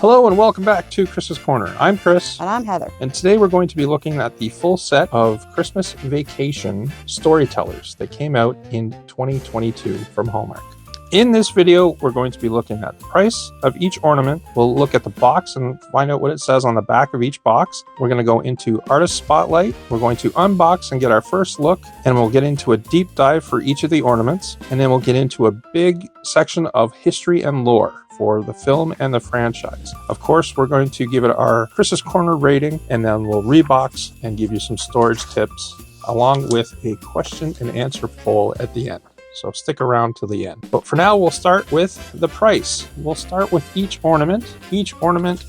Hello and welcome back to Chris's Corner. I'm Chris. And I'm Heather. And today we're going to be looking at the full set of Christmas Vacation Storytellers that came out in 2022 from Hallmark. In this video, we're going to be looking at the price of each ornament. We'll look at the box and find out what it says on the back of each box. We're going to go into Artist Spotlight. We're going to unbox and get our first look, and we'll get into a deep dive for each of the ornaments. And then we'll get into a big section of history and lore for the film and the franchise. Of course, we're going to give it our Chris's Corner rating, and then we'll rebox and give you some storage tips, along with a question and answer poll at the end. So stick around to the end. But for now, we'll start with the price. We'll start with each ornament. Each ornament,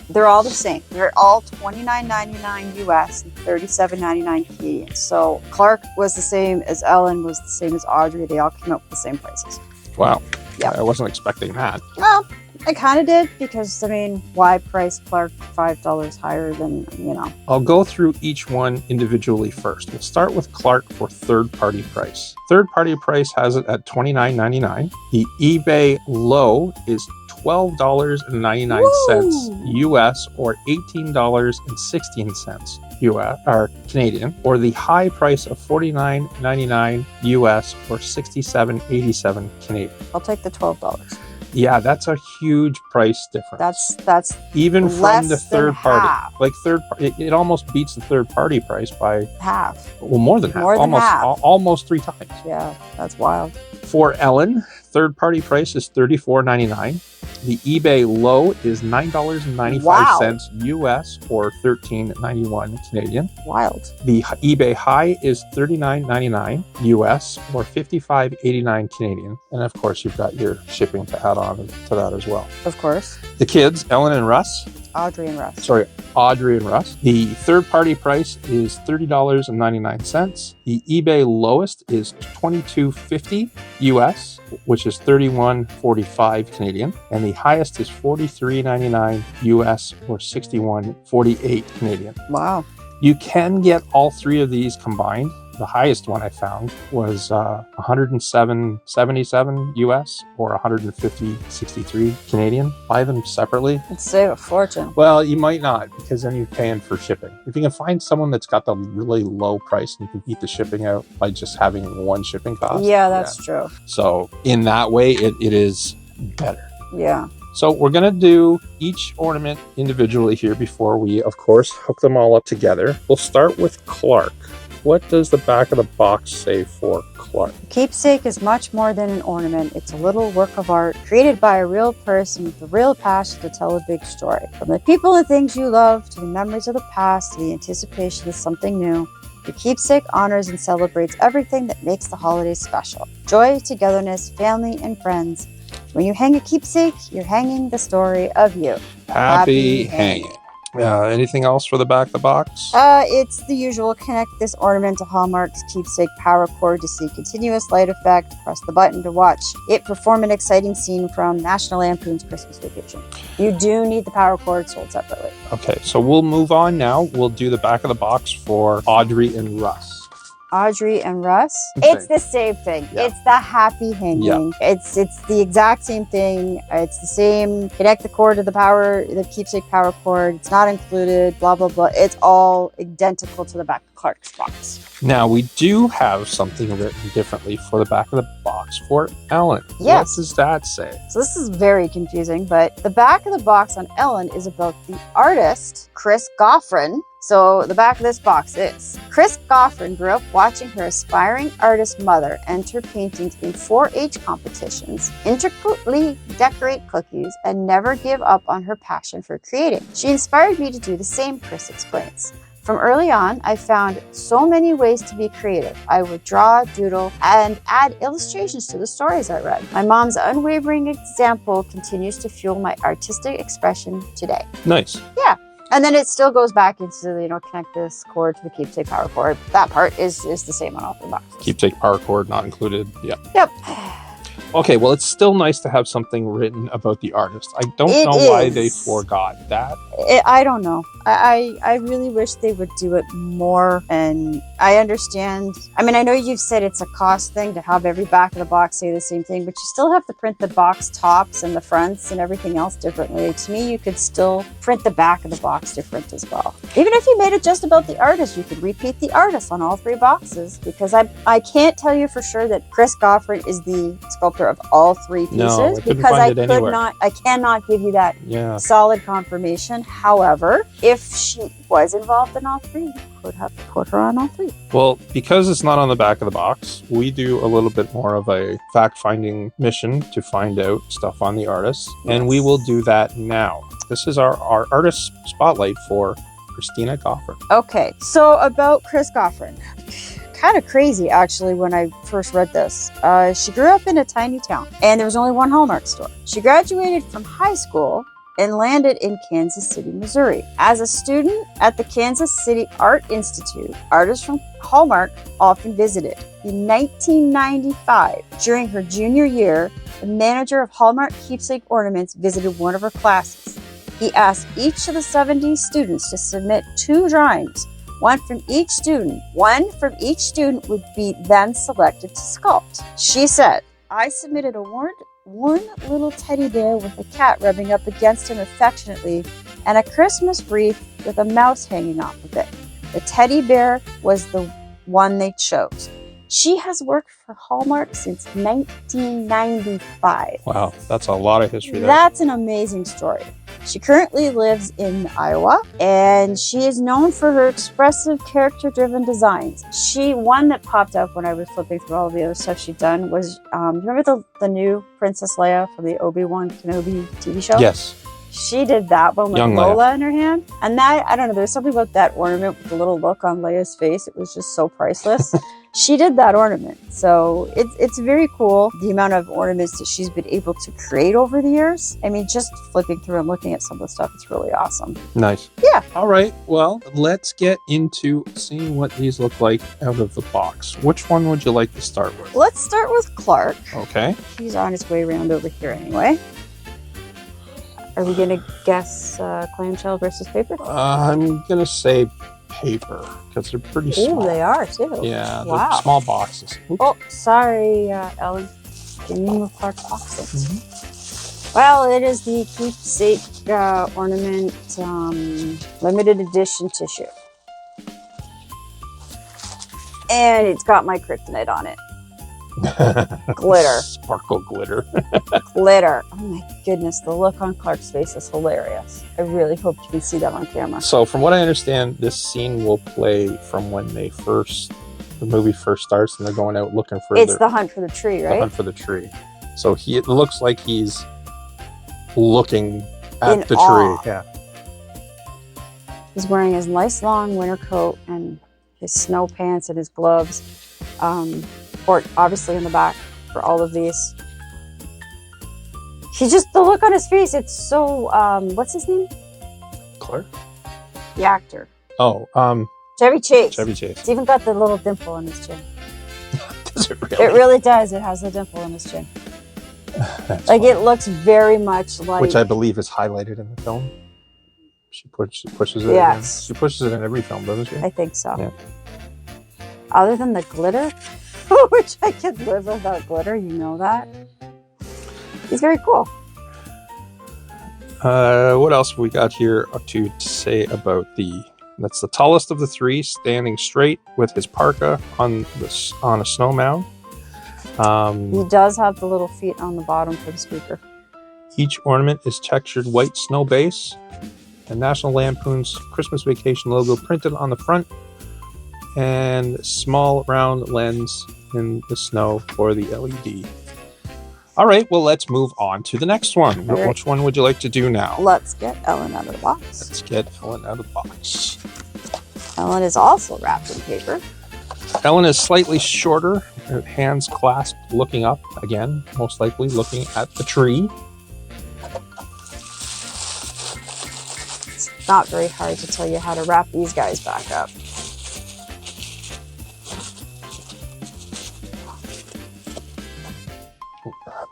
they're all the same. They're all $29.99 US and $37.99 Canadian. So Clark was the same as Ellen, was the same as Audrey. They all came up with the same prices. wow. Yeah. I wasn't expecting that. Well, I kind of did because, I mean, why price Clark $5 higher than, you know? I'll go through each one individually first. We'll start with Clark for third-party price. Third-party price has it at $29.99. The eBay low is $12.99 US or $18.16 US or Canadian, or the high price of $49.99 US or $67.87 Canadian. I'll take the $12. Yeah, that's a huge price difference. That's even from the third party. half. Like it almost beats the third party price by Half. well, more than half. More than half. Almost 3 times. Yeah, that's wild. For Ellen, third party price is $34.99. The eBay low is $9.95 US or $13.91 Canadian. Wild. The eBay high is $39.99 US or $55.89 Canadian. And of course, you've got your shipping to add on to that as well. Of course. The kids, Ellen and Russ. Audrey and Russ. Sorry, Audrey and Russ. The third party price is $30.99. The eBay lowest is $22.50 US, which is $31.45 Canadian. And the highest is $43.99 US or $61.48 Canadian. Wow. You can get all 3 of these combined. The highest one I found was $107.77 US or $150.63 Canadian. Buy them separately. It'd save a fortune. Well, you might not, because then you're paying for shipping. If you can find someone that's got the really low price and you can beat the shipping out by just having one shipping cost. Yeah, that's true. So in that way, it is better. Yeah. So we're going to do each ornament individually here before we, of course, hook them all up together. We'll start with Clark. What does the back of the box say for Clark? Keepsake is much more than an ornament. It's a little work of art created by a real person with a real passion to tell a big story. From the people and things you love, to the memories of the past, to the anticipation of something new, the Keepsake honors and celebrates everything that makes the holidays special. Joy, togetherness, family, and friends. When you hang a keepsake, you're hanging the story of you. Happy hanging. Anything else for the back of the box? It's the usual. Connect this ornament to Hallmark's Keepsake Power Cord to see continuous light effect. Press the button to watch it perform an exciting scene from National Lampoon's Christmas Vacation. You do need the power cord sold separately. Okay, so we'll move on now. We'll do the back of the box for Audrey and Russ. Audrey and Russ. Okay. It's the same thing. Yeah. It's the happy hanging. Yeah. It's the exact same thing. It's the same. Connect the cord to the Keepsake Power Cord. It's not included. Blah blah blah. It's all identical to the back of Clark's box. Now we do have something written differently for the back of the box for Ellen. Yes. What does that say? So this is very confusing, but the back of the box on Ellen is about the artist, Chris Goffrin. So the back of this box is, Chris Goffrin grew up watching her aspiring artist mother enter paintings in 4-H competitions, intricately decorate cookies, and never give up on her passion for creating. She inspired me to do the same, Chris explains. From early on, I found so many ways to be creative. I would draw, doodle, and add illustrations to the stories I read. My mom's unwavering example continues to fuel my artistic expression today. Nice. Yeah. And then it still goes back into, connect this cord to the Keepsake Power Cord. That part is the same on all 3 boxes. Keepsake Power Cord not included. Yeah. Yep. Okay, well, it's still nice to have something written about the artist. I don't know why they forgot that. I don't know. I really wish they would do it more. And I understand. I mean, I know you've said it's a cost thing to have every back of the box say the same thing, but you still have to print the box tops and the fronts and everything else differently. To me, you could still print the back of the box different as well. Even if you made it just about the artist, you could repeat the artist on all 3 boxes, because I can't tell you for sure that Chris Goffrin is the sculptor of all 3 pieces, No, because I cannot give you that solid confirmation. However, if she was involved in all 3, you could have put her on all 3. Well, because it's not on the back of the box, we do a little bit more of a fact-finding mission to find out stuff on the artist, and we will do that now. This is our artist spotlight for Christina Goffrin. Okay, so about Chris Goffrin. Kind of crazy, actually, when I first read this. She grew up in a tiny town, and there was only one Hallmark store. She graduated from high school and landed in Kansas City, Missouri. As a student at the Kansas City Art Institute, artists from Hallmark often visited. In 1995, during her junior year, the manager of Hallmark Keepsake Ornaments visited one of her classes. He asked each of the 70 students to submit 2 drawings, one from each student. One from each student would be then selected to sculpt. She said, "I submitted a worn little teddy bear with a cat rubbing up against him affectionately and a Christmas wreath with a mouse hanging off of it. The teddy bear was the one they chose." She has worked for Hallmark since 1995. Wow, that's a lot of history there. That's an amazing story. She currently lives in Iowa, and she is known for her expressive, character-driven designs. One that popped up when I was flipping through all of the other stuff she'd done was, remember the new Princess Leia from the Obi-Wan Kenobi TV show? Yes. She did that one with Lola in her hand. And that, I don't know, there's something about that ornament with the little look on Leia's face. It was just so priceless. She did that ornament. So it's very cool, the amount of ornaments that she's been able to create over the years. I mean, just flipping through and looking at some of the stuff, it's really awesome. Nice. Yeah. All right. Well, let's get into seeing what these look like out of the box. Which one would you like to start with? Let's start with Clark. Okay. He's on his way around over here anyway. Are we going to guess clamshell versus paper? I'm going to say paper, because they're pretty small. Oh, they are too. Yeah, wow. They're small boxes. Oops. Oh, sorry, Ellen. Didn't mean with Clark's boxes. Well, it is the Keepsake Ornament limited edition tissue. And it's got my kryptonite on it. Glitter. Sparkle glitter. Glitter. Oh my goodness, the look on Clark's face is hilarious. I really hope you can see that on camera. So from what I understand, this scene will play from when the movie first starts and they're going out looking for It's the hunt for the tree, right? The hunt for the tree. So it looks like he's looking at the tree. Yeah. He's wearing his nice long winter coat and his snow pants and his gloves. Or obviously in the back for all of these. The look on his face, it's so, what's his name? Clark? The actor. Oh, Chevy Chase. Chevy Chase. It's even got the little dimple in his chin. Does it really? It really does. It has the dimple in his chin. Like, it looks very much like... Which I believe is highlighted in the film. She pushes it in. She pushes it in every film, doesn't she? I think so. Yeah. Other than the glitter, which I could live without glitter, you know that. He's very cool. What else have we got here to say about that's the tallest of the 3, standing straight with his parka on a snow mound. He does have the little feet on the bottom for the speaker. Each ornament is textured white snow base, and National Lampoon's Christmas Vacation logo printed on the front, and small round lens in the snow for the LED. All right, well, let's move on to the next one. Right. Which one would you like to do now? Let's get Ellen out of the box. Let's get Ellen out of the box. Ellen is also wrapped in paper. Ellen is slightly shorter, her hands clasped, looking up, again, most likely looking at the tree. It's not very hard to tell you how to wrap these guys back up.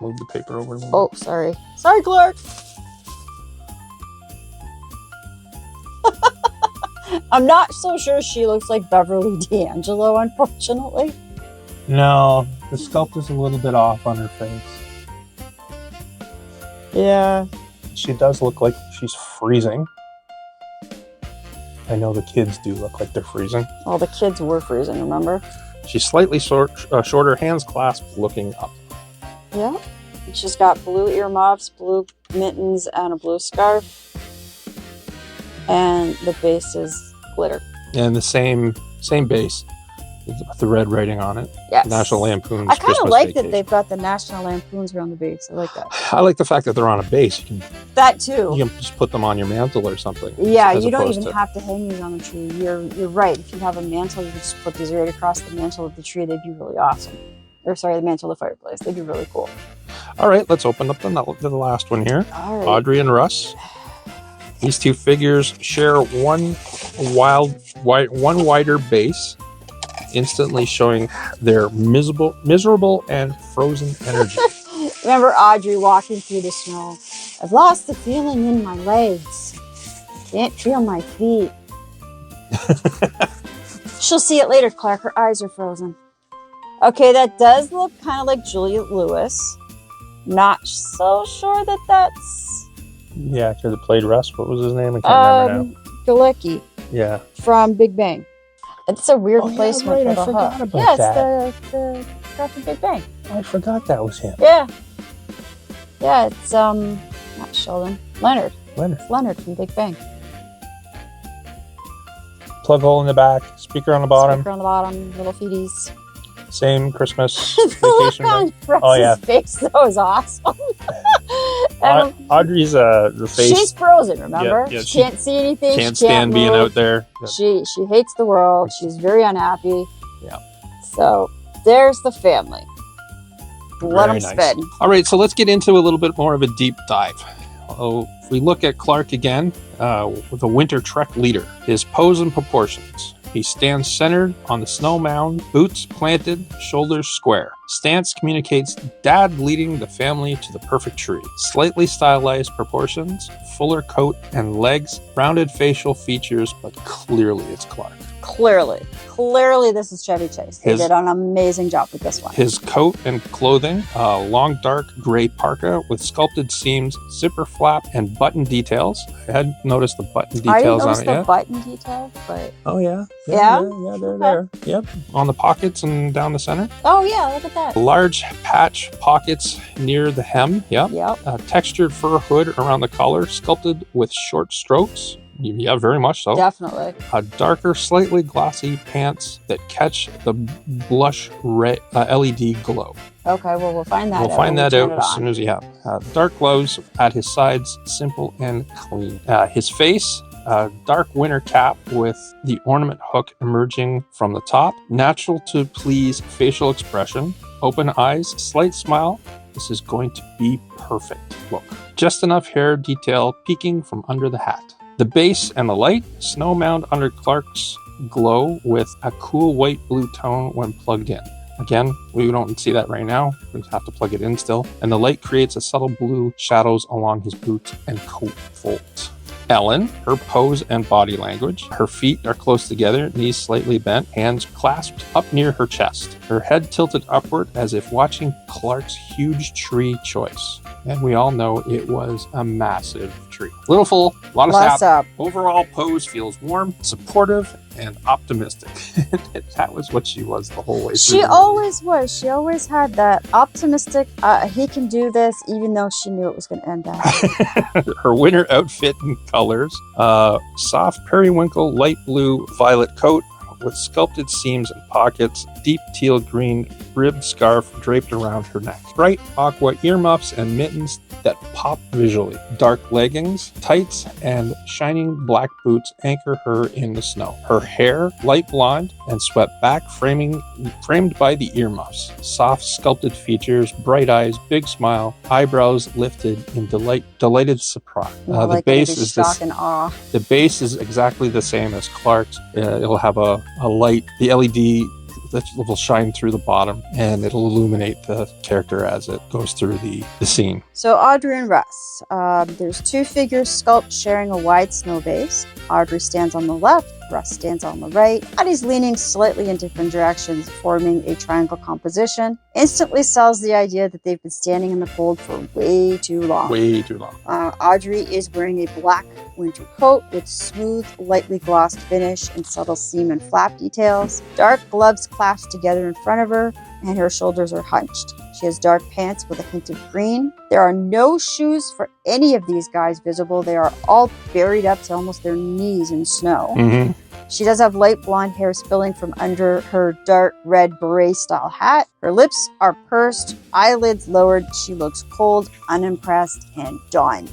Move the paper over. Oh, sorry. Sorry, Clark. I'm not so sure she looks like Beverly D'Angelo, unfortunately. No, the sculpt is a little bit off on her face. Yeah. She does look like she's freezing. I know the kids do look like they're freezing. Well, the kids were freezing, remember? She's slightly shorter, hands clasped, looking up. Yeah. And she's got blue earmuffs, blue mittens, and a blue scarf. And the base is glitter. And the same base with the red writing on it. Yes. National Lampoon's I kind Christmas of like Vacation. that they've got the National Lampoons around the base. I like that. I like the fact that they're on a base. That too. You can just put them on your mantle or something. Yeah, as you don't opposed even to- have to hang these on the tree. You're right. If you have a mantle, you can just put these right across the mantle of the tree. They'd be really awesome. Or sorry, the mantle of the fireplace. They'd be really cool. All right, let's open up the last one here. All right. Audrey and Russ. These two figures share one wider base, instantly showing their miserable and frozen energy. Remember Audrey walking through the snow. I've lost the feeling in my legs. Can't feel my feet. She'll see it later, Clark. Her eyes are frozen. Okay, that does look kind of like Juliet Lewis. Not so sure that that's... Yeah, because it played Russ. What was his name? I can't remember now. Galecki Yeah. from Big Bang. It's a weird Oh, yeah, placement right, for I the forgot hook. about Yeah, that. it's the guy from Big Bang. I forgot that was him. Yeah. Yeah, it's not Sheldon. Leonard. Leonard. It's Leonard from Big Bang. Plug hole in the back, speaker on the bottom, Speaker on the bottom, little feeties. same Christmas The look vacation. on Russ's Oh, yeah. face, that was awesome. And Audrey's the face. she's frozen, remember? Yeah, she can't see anything. Can't she stand being move. out there. She hates the world. She's very unhappy. Yeah. So there's the family. Let them Very nice. spin. All right, so let's get into a little bit more of a deep dive. Oh, if we look at Clark again, with the winter trek leader, his pose and proportions. He stands centered on the snow mound, boots planted, shoulders square. Stance communicates dad leading the family to the perfect tree. Slightly stylized proportions, fuller coat and legs, rounded facial features, but clearly it's Clark. Clearly this is Chevy Chase. They did an amazing job with this one. His coat and clothing, long dark gray parka with sculpted seams, zipper flap, and button details. I hadn't noticed the button I didn't details on notice it the yet. button detail, but... Oh yeah. Yeah? Yeah, they're there. Yep. On the pockets and down the center. Oh yeah, look at that. Large patch pockets near the hem. Yep. Yep. Textured fur hood around the collar, sculpted with short strokes. Yeah, very much so. Definitely. Darker, slightly glossy pants that catch the blush red LED glow. Okay, well, we'll find that out. We'll find when we that turn out it as on. soon as you have. Dark glows at his sides, simple and clean. His face, dark winter cap with the ornament hook emerging from the top. Natural to please facial expression. Open eyes, slight smile. This is going to be perfect look. Just enough hair detail peeking from under the hat. The base and the light, snow mound under Clark's glow with a cool white blue tone when plugged in. Again, we don't see that right now. We have to plug it in still. And the light creates a subtle blue shadows along his boots and coat folds. Ellen, her pose and body language. Her feet are close together, knees slightly bent, hands clasped up near her chest. Her head tilted upward as if watching Clark's huge tree choice. And we all know it was a massive tree. Little full, a lot of Lots sap. up. Overall pose feels warm, supportive, and optimistic. That was what she was the whole way through. She always was. She always had that optimistic, he can do this, even though she knew it was going to end bad. Her winter outfit and colors, soft periwinkle, light blue, violet coat with sculpted seams and pockets, deep teal green ribbed scarf draped around her neck. Bright aqua earmuffs and mittens that pop visually. Dark leggings, tights, and shining black boots anchor her in the snow. Her hair, light blonde and swept back, framed by the earmuffs. Soft sculpted features, bright eyes, big smile, eyebrows lifted in delighted surprise. More The like base it is is shock and awe. the base is exactly the same as Clark's. It'll have a light, the LED that will shine through the bottom, and it'll illuminate the character as it goes through the scene. So Audrey and Russ. There's two figures sculpt sharing a wide snow base. Audrey stands on the left, Russ stands on the right. Bodies leaning slightly in different directions, forming a triangle composition. Instantly sells the idea that they've been standing in the cold for way too long. Way too long. Audrey is wearing a black winter coat with smooth, lightly glossed finish and subtle seam and flap details. Dark gloves clasped together in front of her, and her shoulders are hunched. She has dark pants with a hint of green. There are no shoes for any of these guys visible. They are all buried up to almost their knees in snow. Mm-hmm. She does have light blonde hair spilling from under her dark red beret-style hat. Her lips are pursed, eyelids lowered. She looks cold, unimpressed, and done.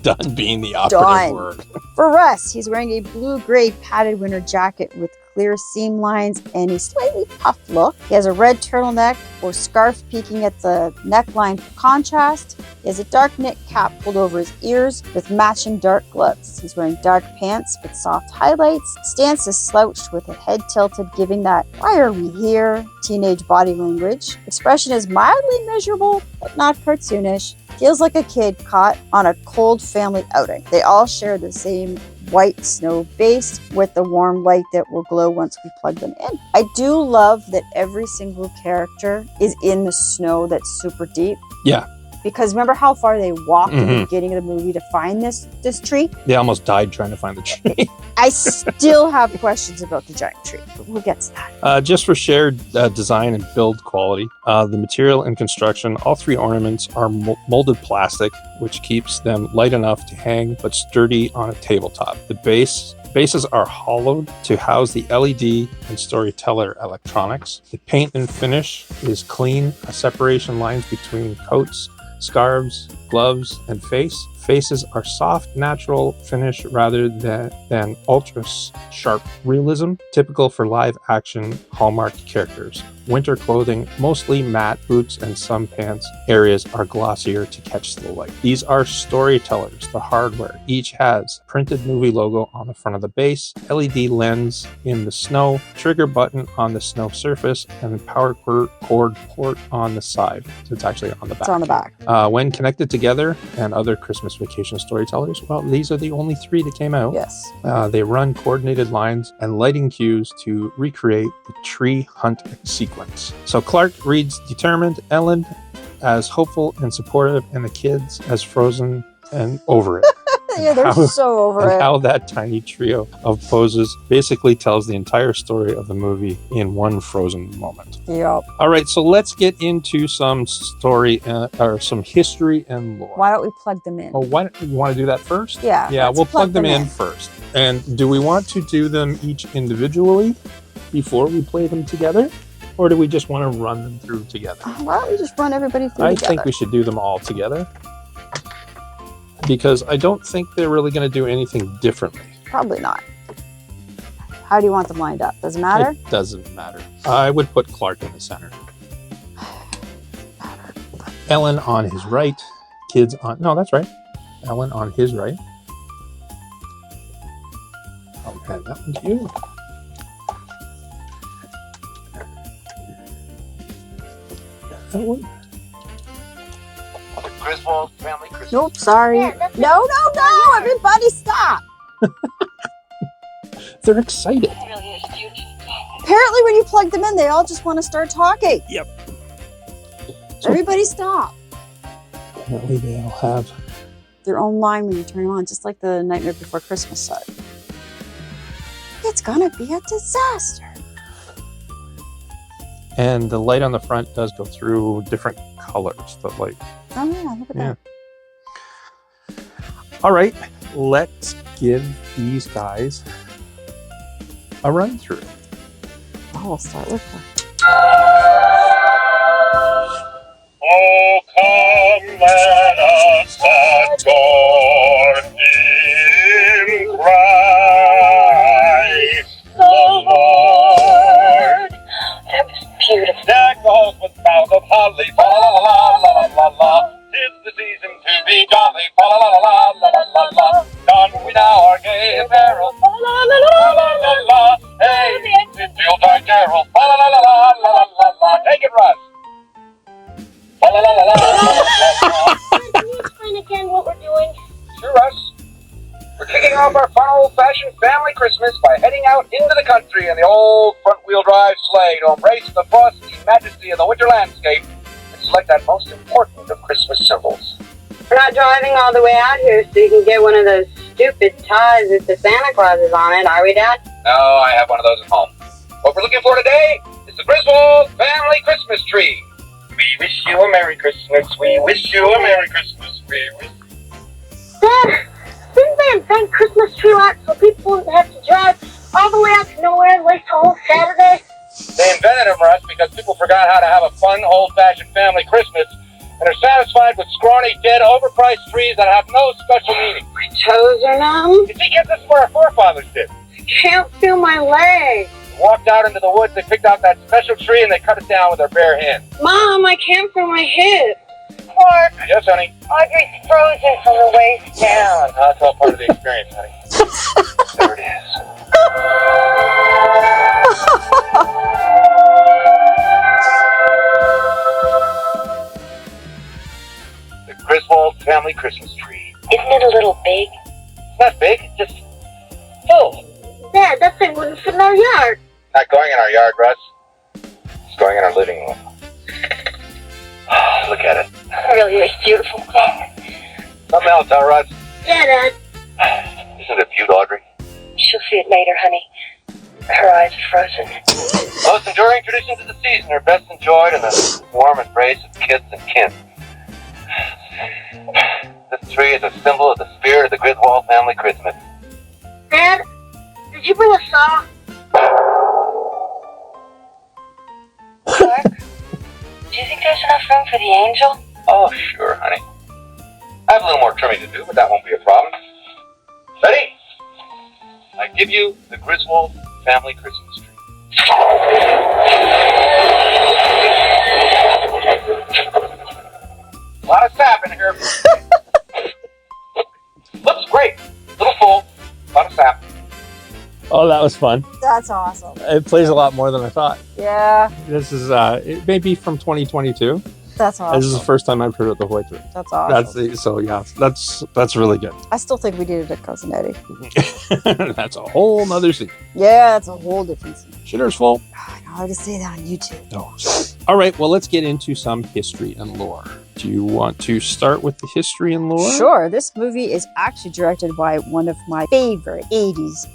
Done being the operative word. For Russ, he's wearing a blue-gray padded winter jacket with clear seam lines and a slightly puffed look. He has a red turtleneck or scarf peeking at the neckline for contrast. He has a dark knit cap pulled over his ears with matching dark gloves. He's wearing dark pants with soft highlights. Stance is slouched with a head tilted, giving that "why are we here?" teenage body language. Expression is mildly miserable, but not cartoonish. Feels like a kid caught on a cold family outing. They all share the same white snow base with the warm light that will glow once we plug them in. I do love that every single character is in the snow that's super deep. Yeah. Because remember how far they walked in the beginning of the movie to find this tree? They almost died trying to find the tree. I still have questions about the giant tree, but we'll get to that. Just for shared design and build quality, the material and construction, all three ornaments are molded plastic, which keeps them light enough to hang but sturdy on a tabletop. The bases are hollowed to house the LED and Storyteller electronics. The paint and finish is clean, separation lines between coats, scarves, gloves, and face. Faces are soft, natural finish rather than ultra sharp realism, typical for live action Hallmark characters. Winter clothing, mostly matte boots and some pants areas are glossier to catch the light. These are Storytellers, the hardware. Each has printed movie logo on the front of the base, LED lens in the snow, trigger button on the snow surface, and power cord port on the side. So it's actually on the back. It's on the back. When connected together and other Christmas vacation storytellers, well, these are the only three that came out. Yes. They run coordinated lines and lighting cues to recreate the tree hunt sequence. So Clark reads determined, Ellen as hopeful and supportive, and the kids as frozen and over it. Yeah, they're so over it. How that tiny trio of poses basically tells the entire story of the movie in one frozen moment. Yep. All right, so let's get into some story or some history and lore. Why don't we plug them in? Oh, you want to do that first? Yeah. Yeah, let's we'll plug them in first. And do we want to do them each individually before we play them together? Or do we just want to run them through together? Why don't we just run everybody through I together? think we should do them all together. Because I don't think they're really going to do anything differently. Probably not. How do you want them lined up? Does it matter? It doesn't matter. I would put Clark in the center. Ellen on his right. Kids on... No, that's right. Ellen on his right. I'll hand that one to you. That one. Griswold family Christmas. Nope, sorry. Yeah, no, everybody stop. They're excited. Apparently when you plug them in, they all just want to start talking. Yep. Everybody stop. Apparently they all have... Their own line when you turn them on, just like the Nightmare Before Christmas said. It's gonna be a disaster. And the light on the front does go through different colors. The light. Oh yeah, look at that. All right, let's give these guys a run through. Oh, we'll start with her. Oh, come, let us adore Him, Christ the Lord. That was beautiful. Deck the halls with boughs of holly, fa la la la la la la. 'Tis the season to be jolly, fa la la la la la la. Don we now our gay apparel, fa la la la la la la. Hey, it's Yuletide carol, fa la la la la la la la. Take it, Russ. Fa la la la la la la. Can you explain again what we're doing? Sure, Russ. We're kicking off up our fun old-fashioned family Christmas by heading out into the country in the old front-wheel drive sleigh to embrace the frosty majesty of the winter landscape and select that most important of Christmas symbols. We're not driving all the way out here so you can get one of those stupid ties with the Santa Clauses on it, are we, Dad? No, I have one of those at home. What we're looking for today is the Griswold family Christmas tree. We wish you a Merry Christmas. We wish you a Merry Christmas. We wish... Dad, didn't they invent Christmas tree lights so people wouldn't have to drive all the way out to nowhere and waste a whole Saturday? They invented them, Russ, because people forgot how to have a fun, old-fashioned family Christmas and are satisfied with scrawny, dead, overpriced trees that have no special meaning. My toes are numb. You see, kids, this is what our forefathers did. Can't feel my leg. They walked out into the woods, they picked out that special tree, and they cut it down with their bare hands. Mom, I can't feel my hip. Clark! Yes, honey? Audrey's frozen from the waist down. That's all part of the experience, honey. There it is. The Griswold family Christmas tree. Isn't it a little big? It's not big, it's just full. Dad, that thing wouldn't fit in our yard. Not going in our yard, Russ. It's going in our living room. Look at it. It really is beautiful. Something else, huh, Russ? Yeah, Dad. Isn't it beautiful, Audrey? She'll see it later, honey. Her eyes are frozen. Most enduring traditions of the season are best enjoyed in the warm embrace of kids and kin. This tree is a symbol of the spirit of the Griswold family Christmas. Dad, did you bring a saw? Clark, do you think there's enough room for the angel? Oh, sure, honey. I have a little more trimming to do, but that won't be a problem. Ready? I give you the Griswold family Christmas tree. A lot of sap in here. Looks great. A little full. A lot of sap. Oh, that was fun. That's awesome. It plays a lot more than I thought. Yeah, This is, it may be from 2022. that's This is the awesome. first time I've heard it the whole way through. That's awesome. That's really good. I still think we needed a Cousin Eddie. That's a whole nother scene. Yeah, that's a whole different scene. Shitter's full. I know how to say that on YouTube. No. All right, well, let's get into some history and lore. Do you want to start with the history and lore? Sure. This movie is actually directed by one of my favorite 80s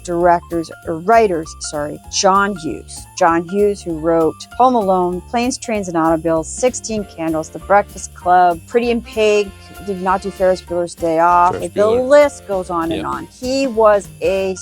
writers, John Hughes. John Hughes, who wrote Home Alone, Planes, Trains, and Automobiles, 16 Candles, The Breakfast Club, Pretty in Pig, did not do Ferris Bueller's Day Off. Ferris Like, the Bueller. list goes on Yep. and on. He was a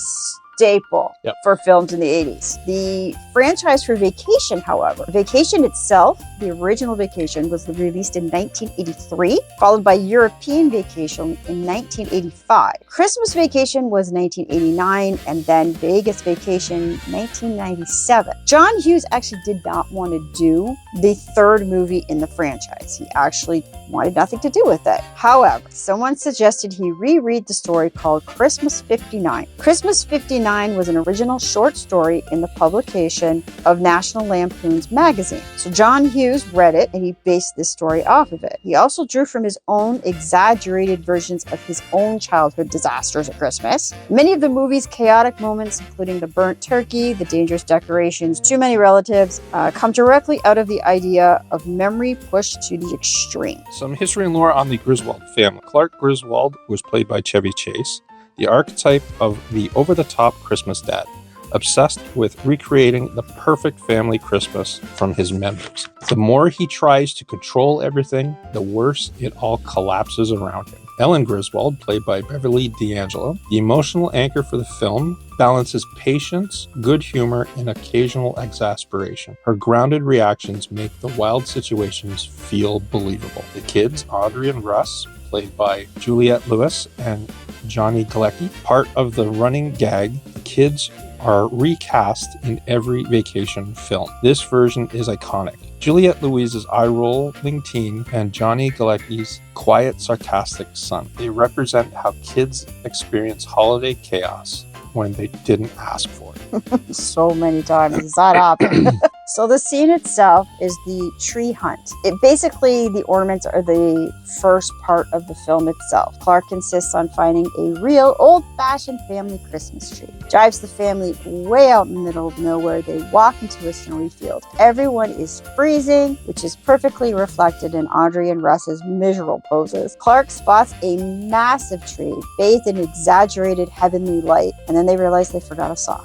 staple Yep. for films in the 80s. The franchise for Vacation, however, Vacation itself, the original Vacation, was released in 1983, followed by European Vacation in 1985. Christmas Vacation was 1989, and then Vegas Vacation 1997. John Hughes actually did not want to do the third movie in the franchise. He actually wanted nothing to do with it. However, someone suggested he reread the story called Christmas 59. Christmas 59 was an original short story in the publication of National Lampoon's magazine. So John Hughes read it and he based this story off of it. He also drew from his own exaggerated versions of his own childhood disasters at Christmas. Many of the movie's chaotic moments, including the burnt turkey, the dangerous decorations, too many relatives, come directly out of the idea of memory pushed to the extreme. Some history and lore on the Griswold family. Clark Griswold was played by Chevy Chase, the archetype of the over-the-top Christmas dad, obsessed with recreating the perfect family Christmas from his memories. The more he tries to control everything, the worse it all collapses around him. Ellen Griswold, played by Beverly D'Angelo, the emotional anchor for the film, balances patience, good humor, and occasional exasperation. Her grounded reactions make the wild situations feel believable. The kids, Audrey and Russ, played by Juliette Lewis and Johnny Galecki, part of the running gag. The kids are recast in every Vacation film. This version is iconic. Juliette Louise's eye-rolling teen and Johnny Galecki's quiet, sarcastic son. They represent how kids experience holiday chaos when they didn't ask for it. So many times has that happened. So the scene itself is the tree hunt. Basically, the ornaments are the first part of the film itself. Clark insists on finding a real old-fashioned family Christmas tree. Drives the family way out in the middle of nowhere. They walk into a snowy field. Everyone is freezing, which is perfectly reflected in Audrey and Russ's miserable poses. Clark spots a massive tree bathed in exaggerated heavenly light, and then they realize they forgot a saw.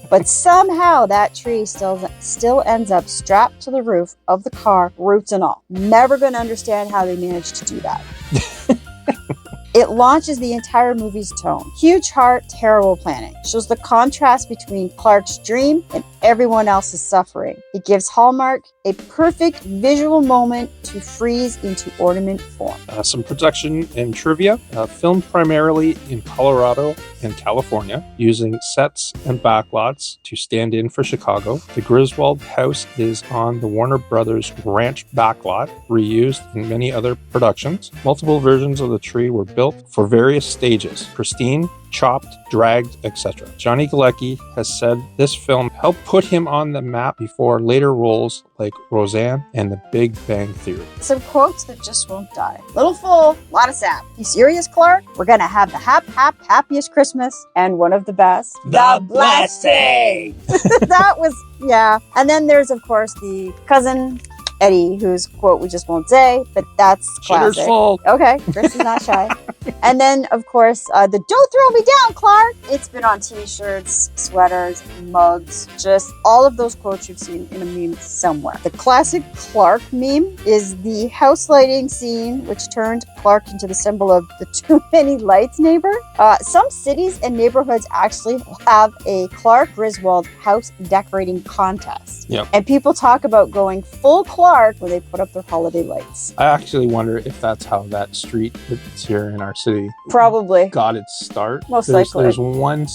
But somehow that tree still ends up strapped to the roof of the car, roots and all. Never going to understand how they managed to do that. It launches the entire movie's tone. Huge heart, terrible planning. Shows the contrast between Clark's dream and everyone else's suffering. It gives Hallmark a perfect visual moment to freeze into ornament form. Some production and trivia. Filmed primarily in Colorado and California, using sets and backlots to stand in for Chicago. The Griswold house is on the Warner Brothers Ranch backlot, reused in many other productions. Multiple versions of the tree were built for various stages: pristine, chopped, dragged, etc. Johnny Galecki has said this film helped put him on the map before later roles like Roseanne and The Big Bang Theory. Some quotes that just won't die. Little full, lot of sap. You serious, Clark? We're gonna have the happiest Christmas, and one of the best. The blessing! That was, yeah. And then there's, of course, the cousin Eddie, whose quote we just won't say, but that's classic. Shitter's full. Okay, Chris is not shy. And then, of course, the "Don't throw me down, Clark." It's been on t-shirts, sweaters, mugs, just all of those quotes you've seen in a meme somewhere. The classic Clark meme is the house lighting scene, which turned Clark into the symbol of the too many lights neighbor. Some cities and neighborhoods actually have a Clark Griswold house decorating contest. Yep. And people talk about going full Clark when they put up their holiday lights. I actually wonder if that's how that street that's here in our city Probably. got its start. Most likely. There's one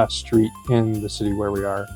street in the city where we are.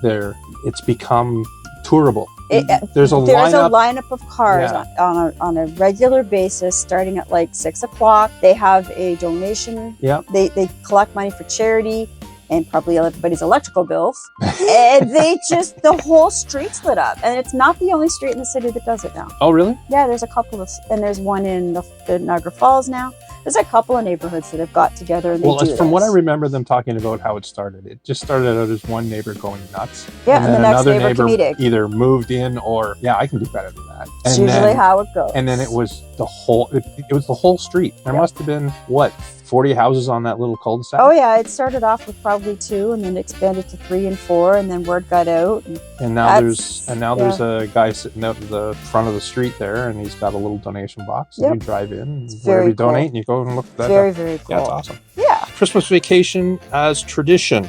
It's become tourable. There's a lineup of cars Yeah. on a regular basis, starting at like 6 o'clock. They have a donation. Yep. They collect money for charity and probably everybody's electrical bills. And the whole street's lit up. And it's not the only street in the city that does it now. Oh, really? Yeah, there's a couple of, and there's one in the Niagara Falls now. There's a couple of neighborhoods that have got together and they do from what I this. remember them talking about how it started, it just started out as one neighbor going nuts. Yeah, and then the next another neighbor comedic. either moved in or, yeah, I can do better than that. It's And usually then- how it goes. And then it was the whole, it was the whole street. There Yeah. must have been, 40 houses on that little cul-de-sac? Oh yeah, it started off with probably 2 and then expanded to 3 and 4 and then word got out. And now That's- there's a guy sitting out in the front of the street there, and he's got a little donation box. And Yep. you drive in, and It's wherever very you donate, cool. and you go and look at that. Very, very cool. Yeah, it's awesome. Yeah. Christmas Vacation as tradition.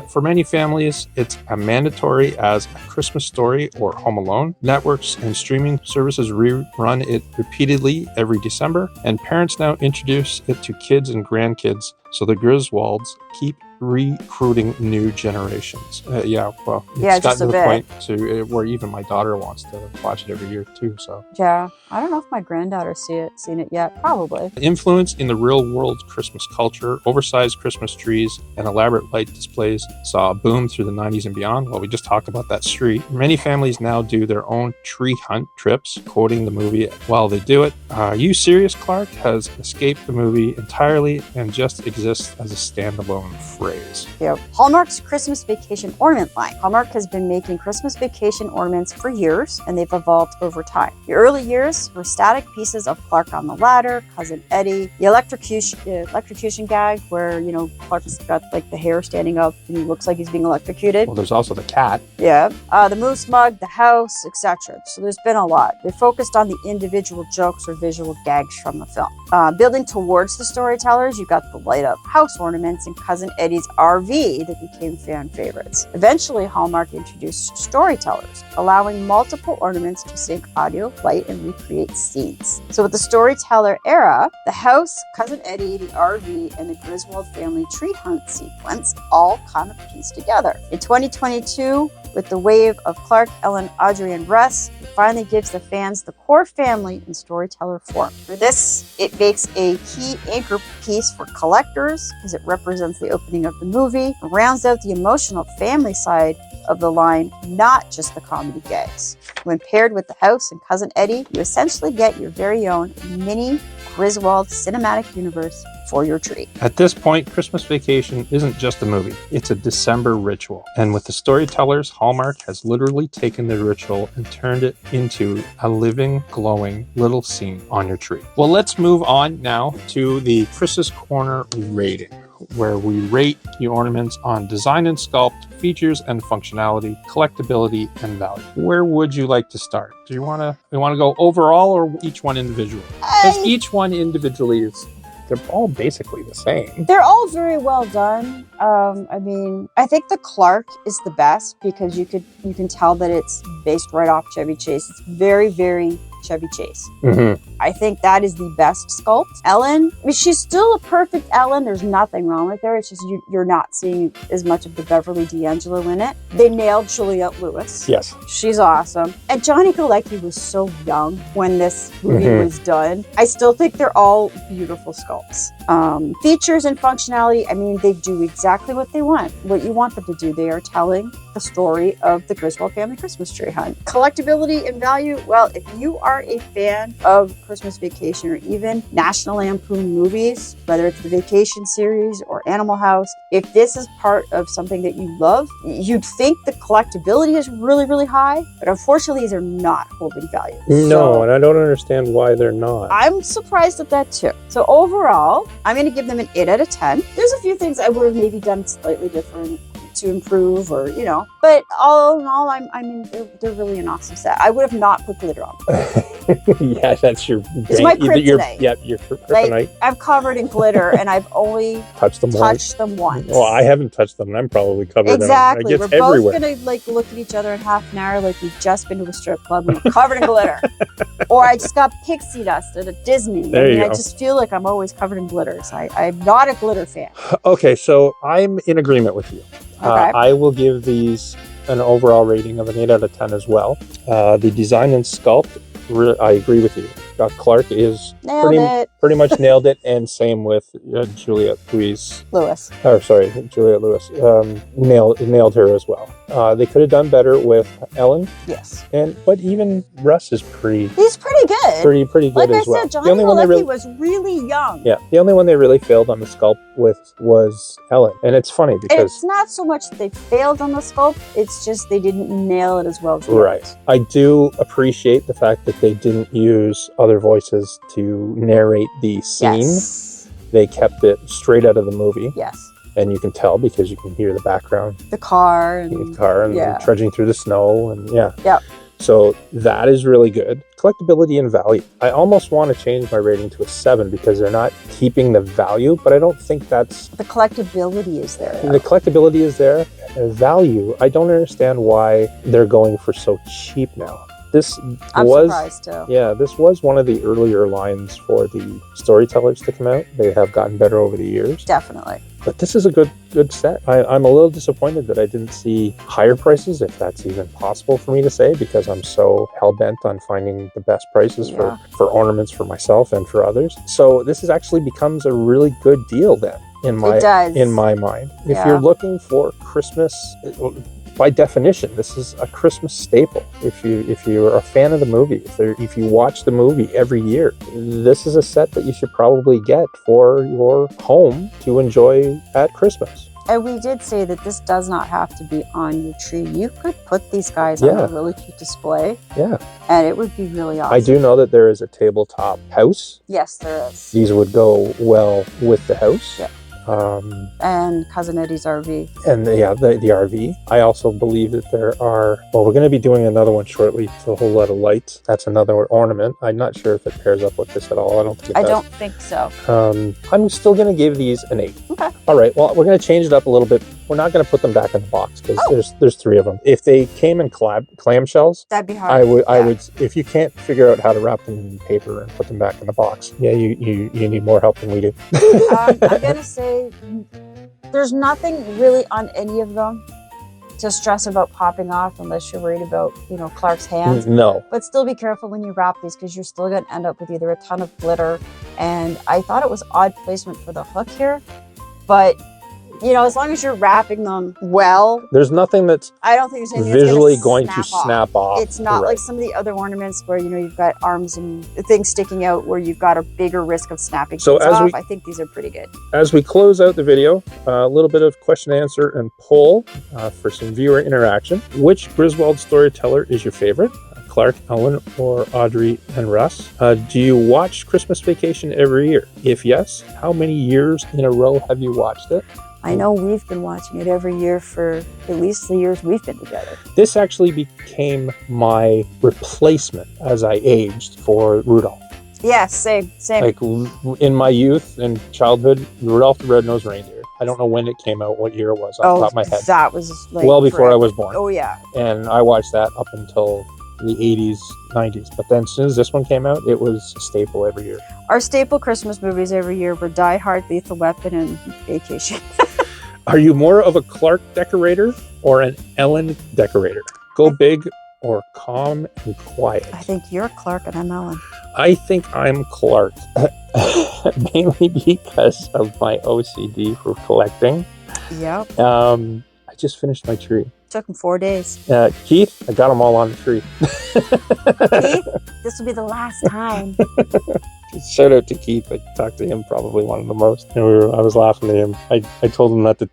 For many families, it's a mandatory as A Christmas Story or Home Alone. Networks and streaming services rerun it repeatedly every December, and parents now introduce it to kids and grandkids, so the Griswolds keep recruiting new generations. It's Yeah, gotten just to a the bit. point to where even my daughter wants to watch it every year too. So Yeah. I don't know if my granddaughter's seen it yet. Probably. the influence in the real world Christmas culture, oversized Christmas trees, and elaborate light displays saw a boom through the 90s and beyond. Well, we just talked about that street. Many families now do their own tree hunt trips, quoting the movie while they do it. Are you serious? Clark has escaped the movie entirely and just exists as a standalone phrase. Yeah. Hallmark's Christmas Vacation Ornament line. Hallmark has been making Christmas vacation ornaments for years, and they've evolved over time. The early years were static pieces of Clark on the ladder, Cousin Eddie, the electrocution gag where, Clark's got like the hair standing up and he looks like he's being electrocuted. Well, there's also the cat. Yeah. The moose mug, the house, etc. So there's been a lot. They focused on the individual jokes or visual gags from the film. Building towards the storytellers, you got the light up house ornaments and Cousin Eddie's RV that became fan favorites. Eventually, Hallmark introduced Storytellers, allowing multiple ornaments to sync audio, light, and recreate scenes. So with the Storyteller era, the house, Cousin Eddie, the RV, and the Griswold family tree hunt sequence all kind of piece together. In 2022, with the wave of Clark, Ellen, Audrey, and Russ, it finally gives the fans the core family in storyteller form. For this, it makes a key anchor piece for collectors because it represents the opening of the movie, and rounds out the emotional family side of the line, not just the comedy gags. When paired with the house and Cousin Eddie, you essentially get your very own mini Griswold cinematic universe for your tree. At this point, Christmas Vacation isn't just a movie, it's a December ritual. And with the Storytellers, Hallmark has literally taken the ritual and turned it into a living, glowing little scene on your tree. Well, let's move on now to the Chris's Corner rating, where we rate the ornaments on design and sculpt, features and functionality, collectability and value. Where would you like to start? Do you want to go overall or each one individually? Because each one individually they're all basically the same. They're all very well done. I mean, I think the Clark is the best because you can tell that it's based right off Chevy Chase. It's very, very Chevy Chase. I think that is the best sculpt. Ellen, I mean, she's still a perfect Ellen. There's nothing wrong with her. It's just you're not seeing as much of the Beverly D'Angelo in it. They nailed Juliette Lewis. Yes. She's awesome. And Johnny Galecki was so young when this movie was done. I still think they're all beautiful sculpts. Features and functionality, I mean, they do exactly what they want, what you want them to do. They are telling the story of the Griswold family Christmas tree hunt. Collectability and value, well, if you are a fan of Christmas Vacation or even National Lampoon movies, whether it's the Vacation series or Animal House, if this is part of something that you love, you'd think the collectability is really, really high, but unfortunately these are not holding value. No, and I don't understand why they're not. I'm surprised at that too. So overall, I'm going to give them an 8 out of 10. There's a few things I would have maybe done slightly different to improve, or but all in all, I mean they're really an awesome set. I would have not put glitter on them. Yeah, that's your it's my kryptonite. Your kryptonite. Like, I've covered in glitter and I've only touched them once. Well, I haven't touched them and I'm probably covered exactly. in them. We're everywhere. both gonna like look at each other in half an hour like we've just been to a strip club and we're covered in glitter. Or I just got pixie dust at a Disney. I just feel like I'm always covered in glitter. So I'm not a glitter fan. Okay, so I'm in agreement with you. I will give these an overall rating of an 8 out of 10 as well. The design and sculpt, I agree with you. Clark is pretty much nailed it, and same with Juliette Lewis. Juliette Lewis nailed her as well. They could have done better with Ellen. Yes. But even Russ is he's pretty good. Pretty good as well. Like I said, Johnny Galecki was really young. Yeah. The only one they really failed on the sculpt with was Ellen. And it's funny because it's not so much that they failed on the sculpt, it's just they didn't nail it as well. Right. I do appreciate the fact that they didn't use other voices to narrate the scene. Yes. They kept it straight out of the movie. Yes. And you can tell because you can hear the background. The car and trudging through the snow and Yep. So that is really good. Collectability and value. I almost want to change my rating to a 7 because they're not keeping the value, but I don't think that's... The collectability is there. The collectability is there. Value, I don't understand why they're going for so cheap now. I'm surprised too. Yeah, this was one of the earlier lines for the Storytellers to come out. They have gotten better over the years. Definitely. But this is a good set. I'm a little disappointed that I didn't see higher prices, if that's even possible for me to say, because I'm so hell-bent on finding the best prices for ornaments for myself and for others. So this actually becomes a really good deal then, in my mind. If you're looking for Christmas... By definition, this is a Christmas staple. If you're a fan of the movie, if you watch the movie every year, this is a set that you should probably get for your home to enjoy at Christmas. And we did say that this does not have to be on your tree. You could put these guys on a really cute display. Yeah. And it would be really awesome. I do know that there is a tabletop house. Yes, there is. These would go well with the house. Yeah. And Cousin Eddie's RV. And the RV. I also believe that there are, we're going to be doing another one shortly, it's a whole lot of lights. That's another ornament. I'm not sure if it pairs up with this at all. I don't think it does. I don't think so. I'm still going to give these an 8. Okay. All right, well, we're going to change it up a little bit. We're not going to put them back in the box because there's 3 of them. If they came in clamshells, that'd be hard. I would, if you can't figure out how to wrap them in paper and put them back in the box, you need more help than we do. I'm going to say there's nothing really on any of them to stress about popping off unless you're worried about, Clark's hands. No. But still be careful when you wrap these because you're still going to end up with either a ton of glitter. And I thought it was odd placement for the hook here, but You know, as long as you're wrapping them well, There's nothing that's I don't think there's anything visually that's going gonna to snap off. It's not Right. like some of the other ornaments where, you know, you've got arms and things sticking out where you've got a bigger risk of snapping So things as off. we- I think these are pretty good. As we close out the video, a little bit of question, answer, and poll for some viewer interaction. Which Griswold storyteller is your favorite? Clark, Ellen, or Audrey and Russ? Do you watch Christmas Vacation every year? If yes, how many years in a row have you watched it? I know we've been watching it every year for at least the years we've been together. This actually became my replacement as I aged for Rudolph. Yeah, same. Like in my youth and childhood, Rudolph the Red-Nosed Reindeer. I don't know when it came out, what year it was off the top of my head. That was like Well before I forever. was born. Oh yeah. And I watched that up until the 80s, 90s. But then as soon as this one came out, it was a staple every year. Our staple Christmas movies every year were Die Hard, Lethal Weapon, and Vacation. Are you more of a Clark decorator or an Ellen decorator? Go big or calm and quiet? I think you're Clark and I'm Ellen. I think I'm Clark, mainly because of my OCD for collecting. Yep. I just finished my tree. Took him 4 days. Keith, I got them all on the tree. Keith, this will be the last time. Shout out to Keith. I talked to him probably one of the most. And I was laughing at him. I told him not to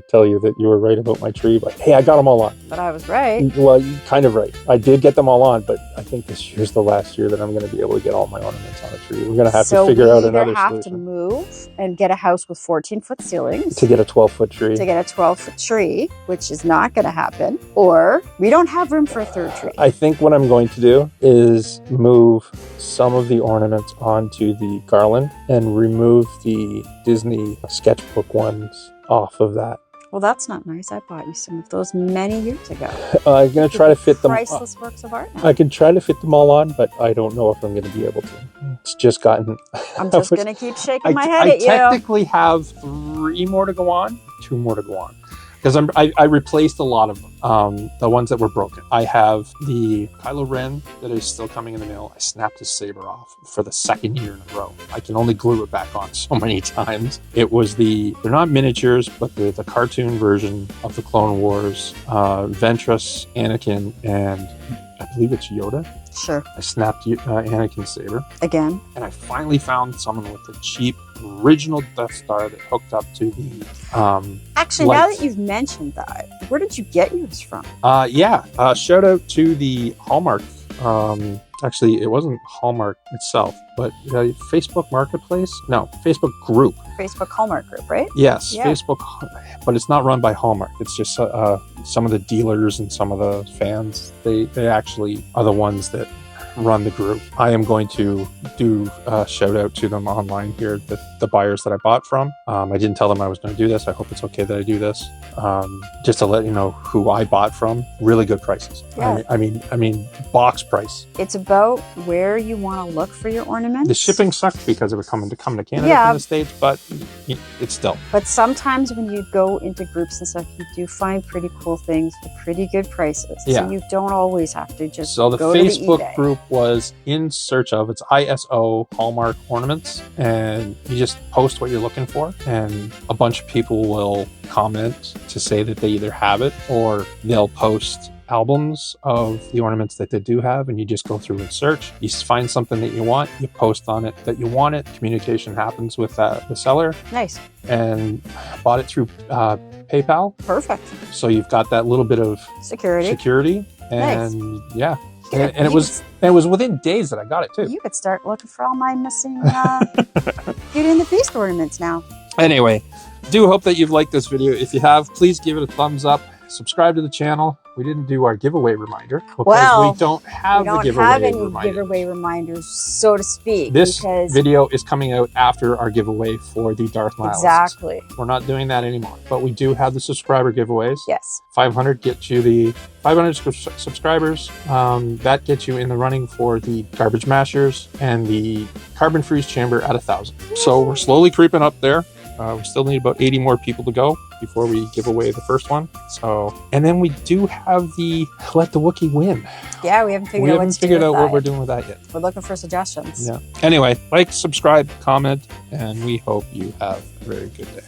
tell you that you were right about my tree, but hey, I got them all on. But I was right. Well, you're kind of right. I did get them all on, but I think this year's the last year that I'm going to be able to get all my ornaments on a tree. We're going to have to figure out another So we either have to solution move and get a house with 14-foot ceilings to get a 12-foot tree. to get a 12-foot tree, which is not going to happen, or we don't have room for a third tree. I think what I'm going to do is move some of the ornaments onto the garland and remove the Disney sketchbook ones off of that. Well, that's not nice. I bought you some of those many years ago. I'm going to try to fit them. Priceless works of art now. I can try to fit them all on, but I don't know if I'm going to be able to. It's just gotten... I'm just going to keep shaking my head I at you. technically have 3 more to go on, 2 more to go on. Because I replaced a lot of them, the ones that were broken. I have the Kylo Ren that is still coming in the mail. I snapped his saber off for the 2nd year in a row. I can only glue it back on so many times. It was they're not miniatures, but they're the cartoon version of the Clone Wars, Ventress, Anakin, and I believe it's Yoda. Sure. I snapped Anakin's saber. Again. And I finally found someone with the cheap original Death Star that hooked up to the Actually, now lights. that you've mentioned that, where did you get yours from? Shout out to the Hallmark. Actually, it wasn't Hallmark itself, but Facebook Marketplace. No, Facebook group. Facebook Hallmark group, right? Yes, Yeah. Facebook, but it's not run by Hallmark. It's just some of the dealers and some of the fans. They actually are the ones that run the group. I am going to do a shout out to them online here, the buyers that I bought from. I didn't tell them I was going to do this. I hope it's okay that I do this. Just to let you know who I bought from. Really good prices. Yeah. I mean box price. It's about where you want to look for your ornaments. The shipping sucked because it would come to Canada Yeah. from the States, but it's still. But sometimes when you go into groups and stuff, you do find pretty cool things for pretty good prices. Yeah. So you don't always have to just So the go Facebook to the eBay. group was in search of, it's ISO Hallmark Ornaments, and you just post what you're looking for, and a bunch of people will comment to say that they either have it or they'll post albums of the ornaments that they do have, and you just go through and search. You find something that you want, you post on it that you want it. Communication happens with the seller, Nice. and bought it through PayPal. Perfect. So you've got that little bit of security, and yeah. And it was within days that I got it too. You could start looking for all my missing Beauty and the Beast ornaments now. Anyway, do hope that you've liked this video. If you have, please give it a thumbs up. Subscribe to the channel. We didn't do our giveaway reminder because Well, we don't have We don't the giveaway have any reminder. giveaway reminders, so to speak. This because video is coming out after our giveaway for the Darth Miles. exactly. We're not doing that anymore, but we do have the subscriber giveaways. Yes. 500 gets you the 500 subscribers. That gets you in the running for the Garbage Mashers and the Carbon Freeze Chamber at 1,000. So we're slowly creeping up there. We still need about 80 more people to go before we give away the first one. So, and then we do have the Let the Wookiee Win. Yeah, we haven't figured We out haven't what's figured out what that we're yet. doing with that yet. We're looking for suggestions. Yeah. Anyway, like, subscribe, comment, and we hope you have a very good day.